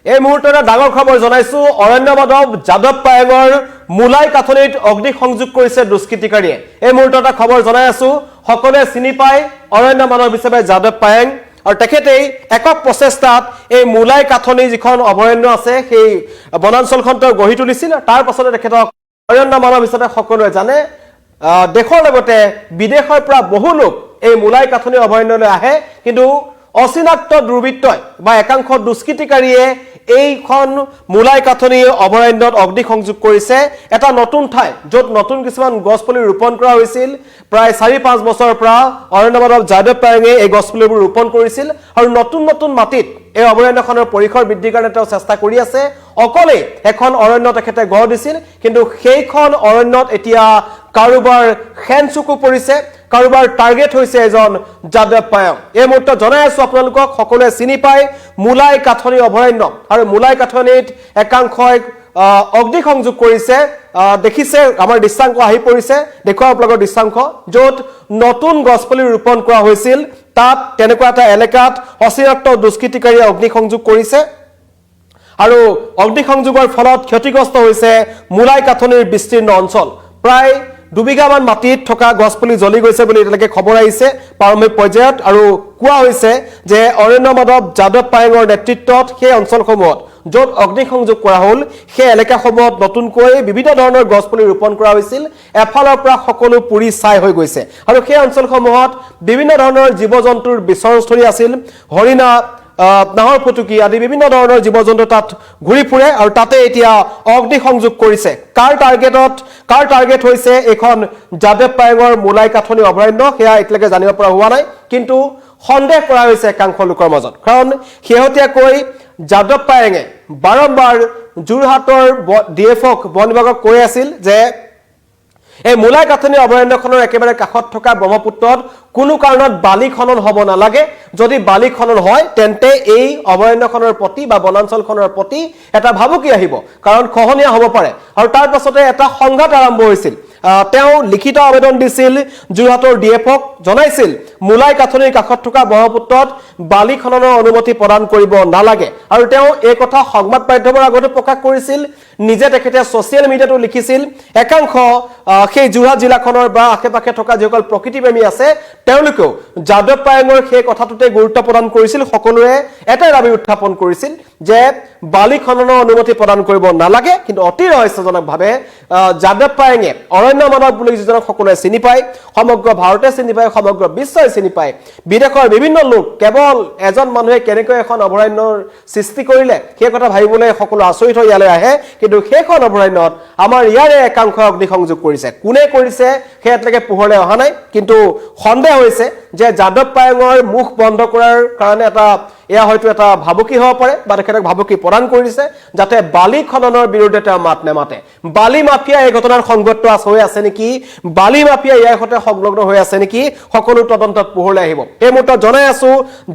এই মুহূৰ্তত ডাঙৰ খবৰ জনাইছো অৰণ্য মাধৱ যাদৱ পায়েঙৰ মুলাই কাথনিত অগ্নি সংযোগ কৰিছে দুষ্কৃতিকাৰীয়ে এই মুহূৰ্তত খবৰ জনাই আছো সকলোৱে চিনি পায় অৰণ্য মাধৱ হিচাপে যাদৱ পায়েং আৰু তেখেতেই একক প্ৰচেষ্টাত এই মুলাই কাথনি যিখন অভয়াৰণ্য আছে সেই বনাঞ্চলখন গঢ়ি তুলিছিল তাৰ পাছতে তেখেতক অৰণ্য মাধৱ হিচাপে সকলোৱে জানে দেশৰ লগতে বিদেশৰ পৰা বহু লোক এই মুলাই কাথনি অভয়াৰণ্যলৈ আহে কিন্তু অচিনাক্ত দুৰ্বৃত্তই বা একাংশ দুষ্কৃতিকাৰীয়ে এইখন মুলাই কাথনি অভয়াৰণ্যত অগ্নি সংযোগ কৰিছে এটা নতুন ঠাই য'ত নতুন কিছুমান গছপুলি ৰোপণ কৰা হৈছিল প্ৰায় 4-5 বছৰৰ পৰা অৰণ্য মাধৱ যাদৱ পায়েঙে এই গছপুলিবোৰ ৰোপণ কৰিছিল আৰু নতুন নতুন মাটিত এই অভয়াৰণ্যখনৰ পৰিসৰ বৃদ্ধিৰ কাৰণে তেওঁ চেষ্টা কৰি আছে অকলে এখন অৰণ্য তেখেতে গঢ় দিছিল কিন্তু সেইখন অৰণ্যত এতিয়া কাৰোবাৰ খেনচুকু পৰিছে কাৰোবাৰ টাৰ্গেট হৈছে এজন যাদৱ পায়েং এই মুহূৰ্তত জনাই আছো আপোনালোকক সকলোৱে চিনি পায় মুলাই কাথনি অভয়াৰণ্য আৰু মুলাই কাথনিত একাংশই অগ্নি সংযোগ কৰিছে দেখিছে আমাৰ দৃশ্যাংশ আহি পৰিছে দেখুৱাও আপোনালোকৰ দৃশ্যাংশ য'ত নতুন গছপুলি ৰোপণ কৰা হৈছিল তাত তেনেকুৱা এটা এলেকাত অচিনাক্ত দুষ্কৃতিকাৰীয়ে অগ্নি সংযোগ কৰিছে আৰু অগ্নি সংযোগৰ ফলত ক্ষতিগ্ৰস্ত হৈছে মুলাই কাথনিৰ বিস্তীৰ্ণ অঞ্চল প্ৰায় 2 বিঘামান মাটিত থকা গছপুলি জ্বলি গৈছে বুলি এতিয়ালৈকে খবৰ আহিছে প্ৰাৰম্ভিক পৰ্যায়ত আৰু কোৱা হৈছে যে অৰণ্য মাধৱ যাদৱ পায়েঙৰ নেতৃত্বত সেই অঞ্চলসমূহত য'ত অগ্নি সংযোগ কৰা হ'ল সেই এলেকাসমূহত নতুনকৈ বিভিন্ন ধৰণৰ গছপুলি ৰোপণ কৰা হৈছিল এফালৰ পৰা সকলো পুৰি ছাই হৈ গৈছে আৰু সেই অঞ্চলসমূহত বিভিন্ন ধৰণৰ জীৱ-জন্তুৰ বিচৰণস্থলী আছিল হৰিণা নাহৰ ফুটুকি আদি বিভিন্ন ধৰণৰ জীৱ-জন্তু তাত ঘূৰি ফুৰে আৰু তাতে এতিয়া অগ্নি সংযোগ কৰিছে কাৰ টাৰ্গেট হৈছে এখন যাদৱ পায়েঙৰ মুলাই কাথনি অভয়াৰণ্য সেয়া এতিয়ালৈকে জানিব পৰা হোৱা নাই কিন্তু সন্দেহ কৰা হৈছে একাংশ লোকৰ মাজত কাৰণ শেহতীয়াকৈ যাদৱ পায়েঙে বাৰম্বাৰ যোৰহাটৰ ডিএফক বন বিভাগক কৈ আছিল যে এই মুলাই কাথনি অভয়াৰণ্যখনৰ একেবাৰে কাষত থকা ব্ৰহ্মপুত্ৰত কোনো কাৰণত বালি খনন হ'ব নালাগে যদি বালি খনন হয় তেন্তে এই অভয়াৰণ্যখনৰ প্ৰতি বা বনাঞ্চলখনৰ প্ৰতি এটা ভাবুকি আহিব কাৰণ খহনীয়া হ'ব পাৰে আৰু তাৰ পাছতে এটা সংঘাত আৰম্ভ হৈছিল তেওঁ লিখিত আবেদন দিছিল যোৰহাটৰ ডিএফক জনাইছিল মুলাই কাথনিৰ কাষত থকা ব্ৰহ্মপুত্ৰত বালি খননৰ অনুমতি প্ৰদান কৰিব নালাগে আৰু তেওঁ এই কথা সংবাদ মাধ্যমৰ আগতে প্ৰকাশ কৰিছিল নিজে তেখেতে ছ'চিয়েল মিডিয়াতো লিখিছিল একাংশ সেই যোৰহাট জিলাখনৰ বা আশে-পাশে থকা যিসকল প্ৰকৃতিপ্ৰেমী আছে তেওঁলোকেও যাদৱ পায়েঙৰ সেই কথাটোতে গুৰুত্ব প্ৰদান কৰিছিল সকলোৱে এটাই দাবী উত্থাপন কৰিছিল যে বালি খননৰ অনুমতি প্ৰদান কৰিব নালাগে কিন্তু অতি ৰহস্যজনকভাৱে যাদৱ পায়েঙে অৰণ্য মাধৱ বুলি যিজনক সকলোৱে চিনি পায় সমগ্ৰ ভাৰতে চিনি পায় সমগ্ৰ বিশ্বই চিনি পায় বিদেশৰ বিভিন্ন লোক কেৱল এজন মানুহে কেনেকৈ এখন অভয়াৰণ্যৰ সৃষ্টি কৰিলে সেই কথা ভাবিবলৈ সকলো আচৰিত হৈ ইয়ালৈ আহে কিন্তু সেইখন অভয়াৰণ্যত আমাৰ ইয়াৰে একাংশ অগ্নি সংযোগ কৰিছে কোনে কৰিছে সেই এতিয়ালৈকে পোহৰলৈ অহা নাই কিন্তু সন্দেহ হৈছে যে যাদৱ পায়েঙৰ মুখ বন্ধ কৰাৰ কাৰণে এয়া হয়তো এটা ভাবুকি হ'ব পাৰে বা তেখেতক ভাবুকি প্ৰদান কৰিছে যাতে বালি খননৰ বিৰুদ্ধে তেওঁ মাত নেমাতে বালি মাফিয়া এই ঘটনাৰ সংগত হৈ আছে নেকি বালি মাফিয়া ইয়াৰ সৈতে সংলগ্ন হৈ আছে নেকি সকলো তদন্তত পোহৰলৈ আহিব এই মুহূৰ্তত জনাই আছো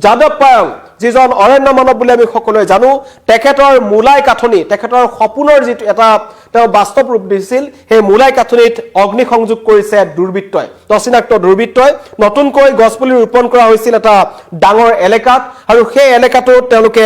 যাদৱ পায়েং যিজন অৰণ্য মানৱ বুলি আমি সকলোৱে জানো তেখেতৰ মুলাই কাথনি তেখেতৰ সপোনৰ যিটো এটা তেওঁ বাস্তৱ ৰূপ দিছিল সেই মুলাই কাথনিত অগ্নি সংযোগ কৰিছে দুৰ্বৃত্তই অচিনাক্ত দুৰ্বৃত্তই নতুনকৈ গছপুলি ৰোপণ কৰা হৈছিল এটা ডাঙৰ এলেকাত আৰু সেই এলেকাটো তেওঁলোকে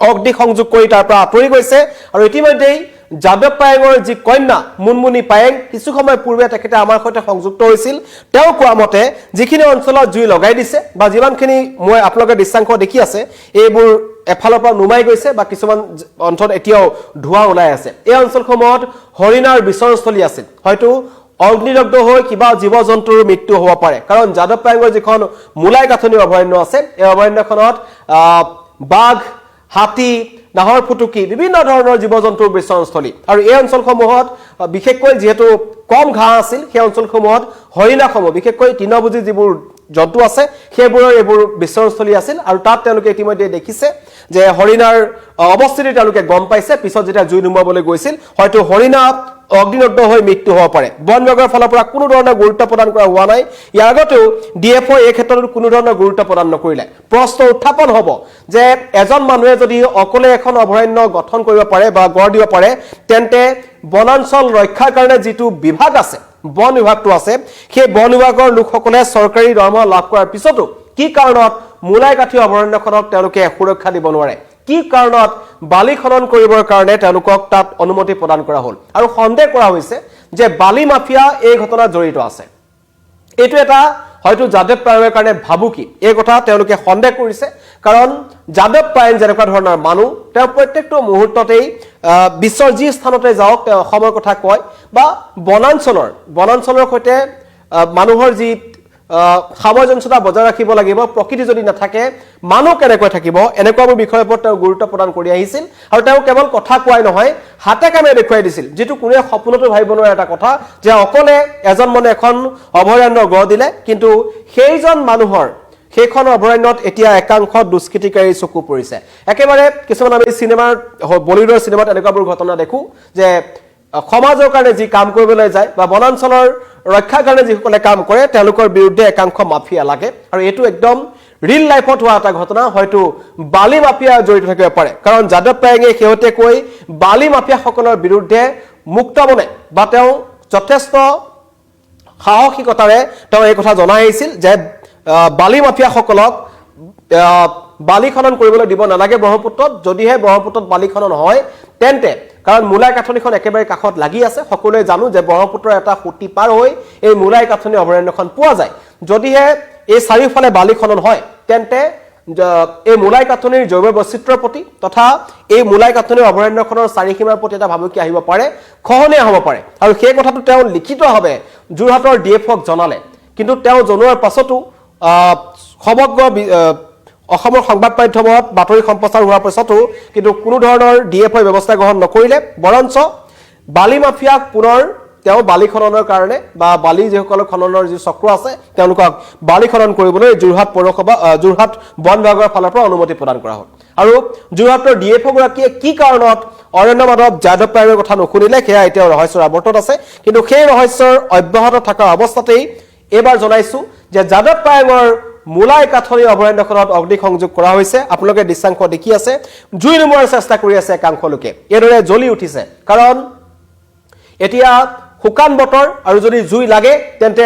অগ্নি সংযোগ কৰি তাৰ পৰা আঁতৰি গৈছে আৰু ইতিমধ্যেই যাদৱ পায়েঙৰ যি কন্যা মুনমুনি পায়েং কিছু সময় পূৰ্বে তেখেতে আমাৰ সৈতে সংযুক্ত হৈছিল তেওঁ কোৱা মতে যিখিনি অঞ্চলত জুই লগাই দিছে বা যিমানখিনি মই আপোনালোকে দৃশ্যাংশ দেখি আছে এইবোৰ এফালৰ পৰা নুমাই গৈছে বা কিছুমান অঞ্চলত এতিয়াও ধোঁৱা ওলাই আছে এই অঞ্চলসমূহত হৰিণাৰ বিচৰণস্থলী আছিল হয়তো অগ্নিদগ্ধ হৈ কিবা জীৱ-জন্তুৰ মৃত্যু হ'ব পাৰে কাৰণ যাদৱ পায়েঙৰ যিখন মুলাই কাথনি অভয়াৰণ্য আছে এই অভয়াৰণ্যখনত বাঘ হাতী নাহৰ ফুটুকি বিভিন্ন ধৰণৰ জীৱ-জন্তুৰ বিচৰণস্থলী আৰু এই অঞ্চলসমূহত বিশেষকৈ যেহেতু কম ঘাঁহ আছিল সেই অঞ্চলসমূহত হৰিণাসমূহ বিশেষকৈ তৃণভোজী যিবোৰ জন্তু আছে সেইবোৰৰ এইবোৰ বিচৰণস্থলী আছিল আৰু তাত তেওঁলোকে ইতিমধ্যে দেখিছে যে হৰিণাৰ অৱস্থিতি তেওঁলোকে গম পাইছে পিছত যেতিয়া জুই নুমাবলৈ গৈছিল হয়তো হৰিণা অগ্নিদগ্ধ হৈ মৃত্যু হ'ব পাৰে বন বিভাগৰ ফালৰ পৰা কোনো ধৰণৰ গুৰুত্ব প্ৰদান কৰা হোৱা নাই ইয়াৰ আগতেও ডিএফও এই ক্ষেত্ৰত কোনো ধৰণৰ গুৰুত্ব প্ৰদান নকৰিলে প্ৰশ্ন উত্থাপন হ'ব যে এজন মানুহে যদি অকলে এখন অভয়াৰণ্য গঠন কৰিব পাৰে বা গঢ় দিব পাৰে তেন্তে বনাঞ্চল ৰক্ষাৰ কাৰণে যিটো বিভাগ আছে বন বিভাগটো আছে সেই বন বিভাগৰ লোকসকলে চৰকাৰী দৰমহা লাভ কৰাৰ পিছতো কি কাৰণত মুলাই কাঠি অভয়াৰণ্যখনক তেওঁলোকে সুৰক্ষা দিব নোৱাৰে কি কাৰণত বালি খনন কৰিবৰ কাৰণে তেওঁলোকক তাত অনুমতি প্ৰদান কৰা হ'ল আৰু সন্দেহ কৰা হৈছে যে বালি মাফিয়া এই ঘটনাত জড়িত আছে এইটো এটা হয়তো যাদৱ পায়েঙৰ কাৰণে ভাবুকি এই কথা তেওঁলোকে সন্দেহ কৰিছে কাৰণ যাদৱ পায়েং যেনেকুৱা ধৰণৰ মানুহ তেওঁ প্ৰত্যেকটো মুহূৰ্ততেই বিশ্বৰ যি স্থানতে যাওক তেওঁ অসমৰ কথা কয় বা বনাঞ্চলৰ সৈতে মানুহৰ যি সামঞ্জস্যতা বজাই ৰাখিব লাগিব প্ৰকৃতি যদি নাথাকে মানুহ কেনেকৈ থাকিব এনেকুৱাবোৰ বিষয়ৰ ওপৰত তেওঁ গুৰুত্ব প্ৰদান কৰি আহিছিল আৰু তেওঁ কেৱল কথা কোৱাই নহয় হাতে কামে দেখুৱাই দিছিল যেটো কোনে সপোনতো ভাবিব নোৱাৰে এটা কথা যে অকলে এজন মানে এখন অভয়াৰণ্য গঢ় দিলে কিন্তু সেইজন মানুহৰ সেইখন অভয়াৰণ্যত এতিয়া একাংশ দুষ্কৃতিকাৰী চকু পৰিছে একেবাৰে কিছুমান আমি সিনেমাৰ বলিউডৰ সিনেমাত এনেকুৱাবোৰ ঘটনা দেখো যে সমাজৰ কাৰণে যি কাম কৰিবলৈ যায় বা বনাঞ্চলৰ ৰক্ষাৰ কাৰণে যিসকলে কাম কৰে তেওঁলোকৰ বিৰুদ্ধে একাংশ মাফিয়া লাগে আৰু এটো একদম ৰিল লাইফত হোৱা এটা ঘটনা হয়তো বালি মাফিয়া জড়িত থাকিব পাৰে কাৰণ যাদৱ পায়েঙে হেওতে কৈ বালি মাফিয়া সকলৰ বিৰুদ্ধে মুক্তমনে বা তেওঁ যথেষ্ট সাহসিকতাৰে তেওঁ এই কথা জনাই আহিছিল যে বালি মাফিয়া সকলক বালি খনন কৰিবলৈ দিব নালাগে ব্ৰহ্মপুত্ৰত যদিহে ব্ৰহ্মপুত্ৰত বালি খনন হয় তেন্তে কাৰণ মুলাই কাঠনিখন একেবাৰে কাখত লাগি আছে সকলোৱে জানো যে ব্ৰহ্মপুত্ৰৰ এটা খুটি পাৰ হৈ এই মুলাই কাঠনি অভয়াৰণ্যখন পোৱা যায় যদিহে এই চাৰিওফালে বালি খনন হয় তেন্তে এই মুলাই কাঠনিৰ জৈৱ বৈচিত্ৰ্যৰ প্ৰতি তথা এই মুলাই কাঠনিৰ অভয়াৰণ্যখনৰ চাৰিসীমাৰ প্ৰতি এটা ভাবুকি আহিব পাৰে খহনীয়া হ'ব পাৰে আৰু সেই কথাটো তেওঁ লিখিতভাৱে যোৰহাটৰ ডিএফক জনালে কিন্তু তেওঁ জনোৱাৰ পাছতো সমগ্ৰ অসমৰ সংবাদ মাধ্যমত বাতৰি সম্প্ৰচাৰ হোৱাৰ পাছতো কিন্তু কোনো ধৰণৰ ডিএফআই ব্যৱস্থা গ্ৰহণ নকৰিলে বৰঞ্চ বালি মাফিয়াক পুনৰ তেওঁ বালি খননৰ কাৰণে বা বালি যিসকলৰ খননৰ যি চক্ৰ আছে তেওঁলোকক বালি খনন কৰিবলৈ যোৰহাট পৌৰসভা যোৰহাট বন বিভাগৰ ফালৰ পৰা অনুমতি প্ৰদান কৰা হ'ল আৰু যোৰহাটৰ ডিএফও গৰাকীয়ে কি কাৰণত অৰণ্য মাধৱ যাদৱ পায়েঙৰ কথা নুশুনিলে সেয়া এতিয়া ৰহস্যৰ আৱৰ্তত আছে কিন্তু সেই ৰহস্যৰ অব্যাহত থকাৰ অৱস্থাতেই এবাৰ জনাইছো যে যাদৱ পায়েঙৰ মুলাই কাঠনি অভয়াৰণ্যখনত অগ্নি সংযোগ কৰা হৈছে আপোনালোকে দৃশ্যাংশ দেখি আছে জুই নুমুৱাৰ চেষ্টা কৰি আছে একাংশ লোকে এদৰে জ্বলি উঠিছে কাৰণ এতিয়া শুকান বতৰ আৰু যদি জুই লাগে তেন্তে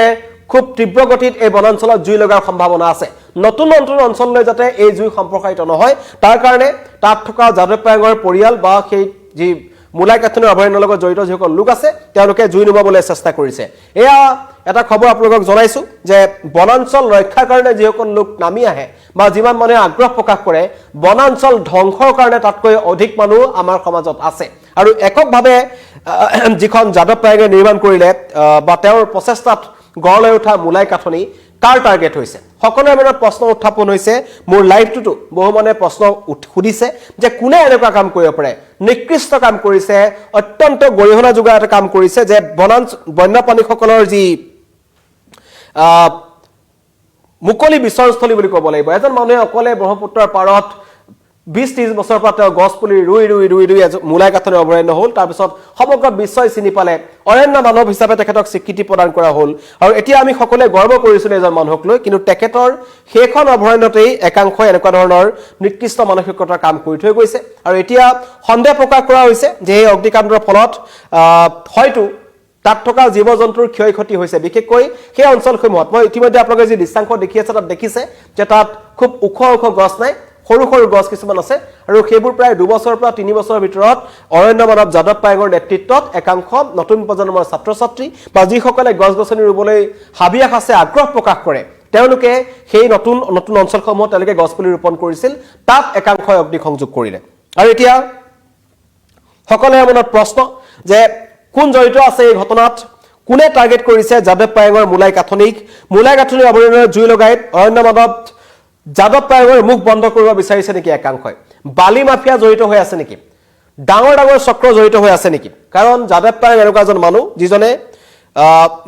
খুব তীব্ৰ গতিত এই বনাঞ্চলত জুই লগাৰ সম্ভাৱনা আছে নতুন অঞ্চললৈ যাতে এই জুই সম্প্ৰসাৰিত নহয় তাৰ কাৰণে তাত থকা যাদৱ পায়েঙৰ পৰিয়াল বা সেই যি মুলাই কাঠনি অভয়াৰণ্যৰ লগত জড়িত যিসকল লোক আছে তেওঁলোকে জুই নুমাবলৈ চেষ্টা কৰিছে এয়া এটা খবৰ আপোনালোকক জনাইছো যে বনাঞ্চল ৰক্ষাৰ কাৰণে যিসকল লোক নামি আহে বা যিমান মানুহে আগ্ৰহ প্ৰকাশ কৰে বনাঞ্চল ধ্বংসৰ কাৰণে তাতকৈ অধিক মানুহ আমাৰ সমাজত আছে আৰু এককভাৱে যিখন যাদৱ পায়েঙে নিৰ্মাণ কৰিলে বা তেওঁৰ প্ৰচেষ্টাত গঢ় লৈ উঠা মুলাই কাঠনি কাৰ টাৰ্গেট হৈছে সকলোৰে মনত প্ৰশ্ন উত্থাপন হৈছে মোৰ লাইভটোতো বহু মানে প্ৰশ্ন সুধিছে যে কোনে এনেকুৱা কাম কৰিব পাৰে নিকৃষ্ট কাম কৰিছে অত্যন্ত গৰিহণা যোগা এটা কাম কৰিছে যে বন্যপ্ৰাণীসকলৰ যি মুকলি বিচৰণস্থলী বুলি ক'ব লাগিব এজন মানুহে অকলে ব্ৰহ্মপুত্ৰৰ পাৰত 20-30 বছৰৰ পৰা তেওঁ গছ পুলি ৰুই মুলাই কাঠনি অভয়াৰণ্য হ'ল তাৰপিছত সমগ্ৰ বিশ্বই চিনি পালে অৰণ্য মানৱ হিচাপে তেখেতক স্বীকৃতি প্ৰদান কৰা হ'ল আৰু এতিয়া আমি সকলোৱে গৰ্ব কৰিছো এজন মানুহক লৈ কিন্তু তেখেতৰ সেইখন অভয়াৰণ্যতেই একাংশ এনেকুৱা ধৰণৰ নিকৃষ্ট মানসিকতাৰ কাম কৰি থৈ গৈছে আৰু এতিয়া সন্দেহ প্ৰকাশ কৰা হৈছে যে এই অগ্নিকাণ্ডৰ ফলত হয়তো তাত থকা জীৱ জন্তুৰ ক্ষয় ক্ষতি হৈছে বিশেষকৈ সেই অঞ্চলসমূহত মই ইতিমধ্যে আপোনালোকে যি দৃশ্যাংশ দেখি আছে তাত দেখিছে যে তাত খুব ওখ গছ নাই সৰু সৰু গছ কিছুমান আছে আৰু সেইবোৰ প্ৰায় 2 বছৰৰ পৰা 3 বছৰৰ ভিতৰত অৰণ্য মানৱ যাদৱ পায়েঙৰ নেতৃত্বত একাংশ নতুন প্ৰজন্মৰ ছাত্ৰ ছাত্ৰী বা যিসকলে গছ গছনি ৰুবলৈ হাবিয়াস আছে আগ্ৰহ প্ৰকাশ কৰে তেওঁলোকে সেই নতুন অঞ্চলসমূহত তেওঁলোকে গছ পুলি ৰোপণ কৰিছিল তাত একাংশ অগ্নি সংযোগ কৰিলে আৰু এতিয়া সকলোৰে মনত প্ৰশ্ন যে কোন জড়িত আছে এই ঘটনাত কোনে টাৰ্গেট কৰিছে যাদৱ পায়েঙৰ মুলাই কাঠনি অভয়াৰণ্যৰ জুই লগাই অৰণ্য মানৱ যাদৱ পায়েঙৰ মুখ বন্ধ কৰিব বিচাৰিছে নেকি একাংশই বালি মাফিয়া জড়িত হৈ আছে নেকি ডাঙৰ চক্ৰ জড়িত হৈ আছে নেকি কাৰণ যাদৱ পায়েং এনেকুৱা এজন মানুহ যিজনে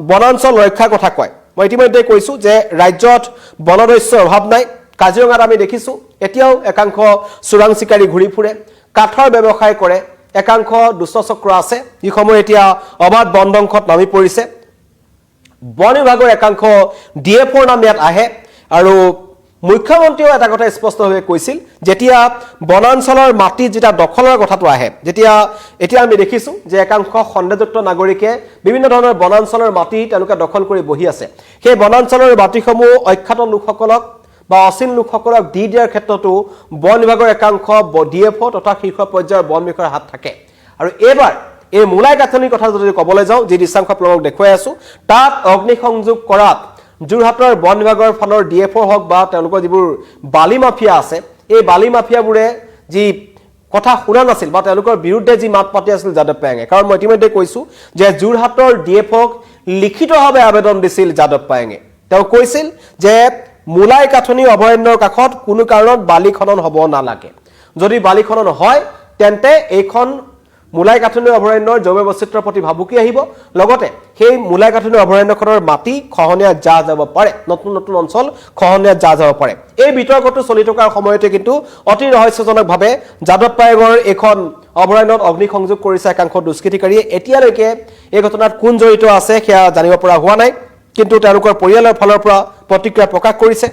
বনাঞ্চল ৰক্ষাৰ কথা কয় মই ইতিমধ্যে কৈছো যে ৰাজ্যত বনদস্যৰ অভাৱ নাই কাজিৰঙাত আমি দেখিছো এতিয়াও একাংশ চোৰাং চিকাৰী ঘূৰি ফুৰে কাঠৰ ব্যৱসায় কৰে একাংশ দুষ্ট চক্ৰ আছে যিসমূহ এতিয়া অবাধ বন ধ্বংসত নামি পৰিছে বন বিভাগৰ একাংশ ডিএফৰ নাম ইয়াত আহে আৰু মুখ্যমন্ত্ৰীও এটা কথা স্পষ্টভাৱে কৈছিল যেতিয়া বনাঞ্চলৰ মাটি যেটা দখলৰ কথাটো আহে এতিয়া আমি দেখিছো যে একাংশ খণ্ডযুক্ত নাগৰিকে বিভিন্ন ধৰণৰ বনাঞ্চলৰ মাটি তেওঁলোকে দখল কৰি বহি আছে সেই বনাঞ্চলৰ মাটিসমূহ অখ্যাত লোকসকলক বা অচিন লোকসকলক দি দিয়াৰ ক্ষেত্ৰতো বন বিভাগৰ একাংশ ডিএফঅ তথা শীৰ্ষ পৰ্যায়ৰ বন বিষয়াৰ হাত থাকে আৰু এইবাৰ এই মূলাই গাঁথনিৰ কথা যদি ক'বলৈ যাওঁ যি দৃশ্যাংশ আপোনালোকক দেখুৱাই আছো তাত অগ্নিসংযোগ কৰাত যোৰহাটৰ বন বিভাগৰ ফালৰ ডিএফঅ হওক বা তেওঁলোকৰ যিবোৰ বালি মাফিয়া আছে এই বালি মাফিয়াবোৰে যি কথা শুনা নাছিল বা তেওঁলোকৰ বিৰুদ্ধে যি মাত পাতি আছিল যাদৱ পায়েঙে কাৰণ মই ইতিমধ্যে কৈছো যে যোৰহাটৰ ডিএফঅক লিখিতভাৱে আবেদন দিছিল যাদৱ পায়েঙে তেওঁ কৈছিল যে মূলাই গাঁথনি অভয়াৰণ্যৰ কাষত কোনো কাৰণত বালি খনন হ'ব নালাগে যদি বালি খনন হয় তেন্তে এইখন মূলাই গাঁথনি অভয়াৰণ্যৰ জৈৱ বৈচিত্ৰ্যৰ প্ৰতি ভাবুকি আহিব লগতে সেই মূলাই গাঁথনি অভয়াৰণ্যখনৰ মাটি খহনীয়া যা যাব পাৰে নতুন নতুন অঞ্চল খহনীয়া যা যাব পাৰে এই বিতৰ্কটো চলি থকাৰ সময়তে কিন্তু অতি ৰহস্যজনকভাৱে যাদৱ পায়েঙৰ এখন অভয়াৰণ্যত অগ্নিসংযোগ কৰিছে একাংশ দুষ্কৃতিকাৰীয়ে এতিয়ালৈকে এই ঘটনাত কোন জড়িত আছে সেয়া জানিব পৰা হোৱা নাই কিন্তু তেওঁলোকৰ পৰিয়ালৰ ফালৰ পৰা প্ৰতিক্ৰিয়া প্ৰকাশ কৰিছে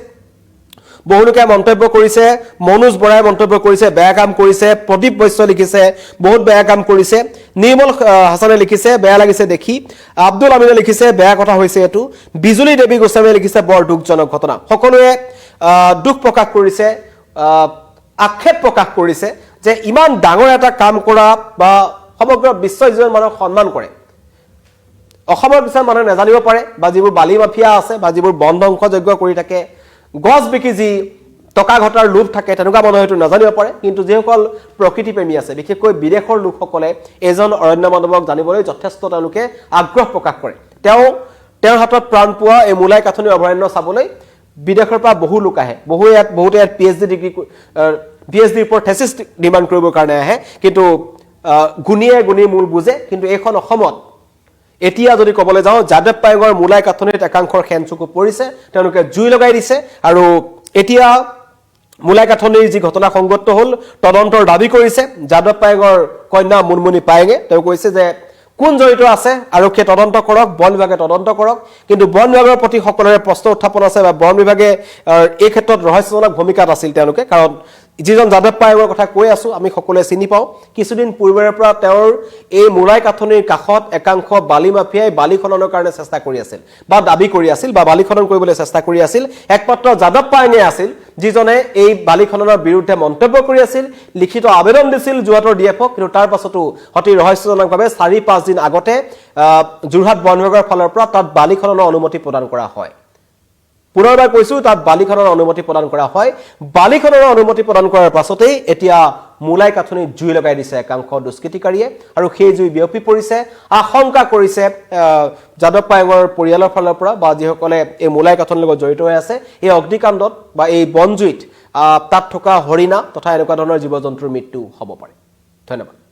বহুলোকে মন্তব্য কৰিছে মনোজ বৰাই মন্তব্য কৰিছে বেয়া কাম কৰিছে প্ৰদীপ বৈশ্য লিখিছে বহুত বেয়া কাম কৰিছে নিৰ্মল হাছানে লিখিছে বেয়া লাগিছে দেখি আব্দুল আমিনে লিখিছে বেয়া কথা হৈছে এটো বিজুলী দেৱী গোস্বামীয়ে লিখিছে বৰ দুখজনক ঘটনা সকলোৱে দুখ প্ৰকাশ কৰিছে আক্ষেপ প্ৰকাশ কৰিছে যে ইমান ডাঙৰ এটা কাম কৰা বা সমগ্ৰ বিশ্বই যিজন মানুহক সন্মান কৰে অসমৰ কিছুমান মানুহে নাজানিব পাৰে বা যিবোৰ বালি মাফিয়া আছে বা যিবোৰ বন ধ্বংসযজ্ঞ কৰি থাকে গছ বিকি যি টকা ঘটাৰ লোভ থাকে তেনেকুৱা মানুহে হয়তো নাজানিব পাৰে কিন্তু যিসকল প্ৰকৃতি প্ৰেমী আছে বিশেষকৈ বিদেশৰ লোকসকলে এজন অৰণ্য মানৱক জানিবলৈ যথেষ্ট তেওঁলোকে আগ্ৰহ প্ৰকাশ কৰে তেওঁৰ হাতত প্ৰাণ পোৱা এই মূলাই গাঁথনি অভয়াৰণ্য চাবলৈ বিদেশৰ পৰা বহু লোক আহে বহুতে ইয়াত পিএইচডি ওপৰত থেচিছ ডিমাণ্ড কৰিবৰ কাৰণে আহে কিন্তু গুণীয়ে মূল বুজে কিন্তু এইখন অসমত এতিয়া যদি ক'বলৈ যাওঁ যাদৱ পায়েঙৰ মূলাই গাঁথনিত একাংশৰ খেনচুকু পৰিছে তেওঁলোকে জুই লগাই দিছে আৰু এতিয়া মূলাই গাঁথনিৰ যি ঘটনা সংগত হ'ল তদন্তৰ দাবী কৰিছে যাদৱ পায়েঙৰ কন্যা মুনমুনি পায়েঙে তেওঁ কৈছে যে কোন জড়িত আছে আৰক্ষীয়ে তদন্ত কৰক বন বিভাগে তদন্ত কৰক কিন্তু বন বিভাগৰ প্ৰতি সকলোৰে প্ৰশ্ন উত্থাপন আছে বা বন বিভাগে এই ক্ষেত্ৰত ৰহস্যজনক ভূমিকাত আছিল তেওঁলোকে কাৰণ যিজন যাদৱ পায়েঙৰ কথা কৈ আছো আমি সকলোৱে চিনি পাওঁ কিছুদিন পূৰ্বৰে পৰা তেওঁৰ এই মূলাই গাঁথনিৰ কাষত একাংশ বালি মাফিয়াই বালি খননৰ কাৰণে চেষ্টা কৰি আছিল বা দাবী কৰি আছিল বা বালি খনন কৰিবলৈ চেষ্টা কৰি আছিল একমাত্ৰ যাদৱ পায়েঙে আছিল যিজনে এই বালি খননৰ বিৰুদ্ধে মন্তব্য কৰি আছিল লিখিত আবেদন দিছিল যোৰহাটৰ ডিএফঅক কিন্তু তাৰ পাছতো অতি ৰহস্যজনকভাৱে 4-5 দিন আগতে যোৰহাট বন বিভাগৰ ফালৰ পৰা তাত বালি খননৰ অনুমতি প্ৰদান কৰা হয় পুনৰবাৰ কৈছো তাত বালি খননৰ অনুমতি প্ৰদান কৰা হয় বালি খননৰ অনুমতি প্ৰদান কৰাৰ পাছতেই এতিয়া মূলাই গাঁথনিত জুই লগাই দিছে একাংশ দুষ্কৃতিকাৰীয়ে আৰু সেই জুই বিয়পি পৰিছে আশংকা কৰিছে যাদৱ পায়েঙৰ পৰিয়ালৰ ফালৰ পৰা বা যিসকলে এই মূলাই গাঁথনিৰ লগত জড়িত হৈ আছে এই অগ্নিকাণ্ডত বা এই বনজুইত তাত থকা হৰিণা তথা এনেকুৱা ধৰণৰ জীৱ জন্তুৰ মৃত্যু হ'ব পাৰে ধন্যবাদ